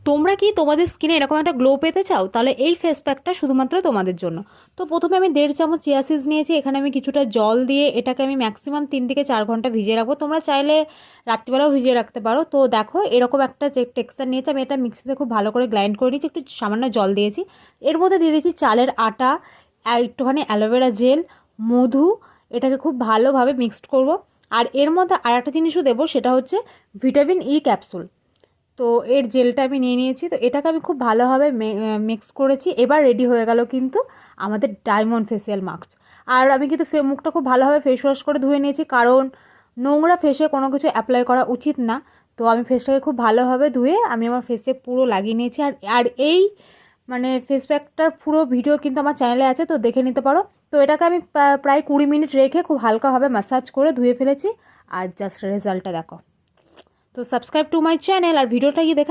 তোমরা কি তোমাদের স্কিনে এরকম একটা গ্লো পেতে চাও? তাহলে এই ফেস প্যাকটা শুধুমাত্র তোমাদের জন্য। তো প্রথমে আমি 1.5 চামচ চিয়া সিডস নিয়েছি। এখানে আমি কিছুটা জল দিয়ে এটাকে আমি ম্যাক্সিমাম 3 থেকে 4 ঘন্টা ভিজিয়ে রাখবো। তোমরা চাইলে রাত্রিবেলাও ভিজিয়ে রাখতে পারো। তো দেখো এরকম একটা যে টেক্সচার নিয়েছি, আমি এটা মিক্সিতে খুব ভালো করে গ্রাইন্ড করে নিয়েছি, একটু সামান্য জল দিয়েছি। এর মধ্যে দিয়ে দিয়েছি চালের আটা, একটুখানি অ্যালোভেরা জেল, মধু। এটাকে খুব ভালোভাবে মিক্সড করব। আর এর মধ্যে আর একটা জিনিসও দেবো, সেটা হচ্ছে ভিটামিন ই ক্যাপসুল। তো এর জেলটা আমি নিয়ে নিয়েছি। তো এটাকে আমি খুব ভালোভাবে মিক্স করেছি। এবার রেডি হয়ে গেল কিন্তু আমাদের ডায়মন্ড ফেসিয়াল মাস্ক। আর আমি কিন্তু মুখটা খুব ভালোভাবে ফেস ওয়াশ করে ধুয়ে নিয়েছি, কারণ নোংরা ফেসে কোনো কিছু অ্যাপ্লাই করা উচিত না। তো আমি ফেসটাকে খুব ভালোভাবে ধুয়ে আমি আমার ফেসে পুরো লাগিয়ে নিয়েছি। আর আর এই মানে ফেস প্যাকটার পুরো ভিডিও কিন্তু আমার চ্যানেলে আছে, তো দেখে নিতে পারো। তো এটাকে আমি প্রায় 20 মিনিট রেখে খুব হালকাভাবে ম্যাসাজ করে ধুয়ে ফেলেছি। আর জাস্ট রেজাল্টটা দেখো। তো সাবস্ক্রাইব টু মাই চ্যানেল, আর ভিডিওটা গিয়ে দেখা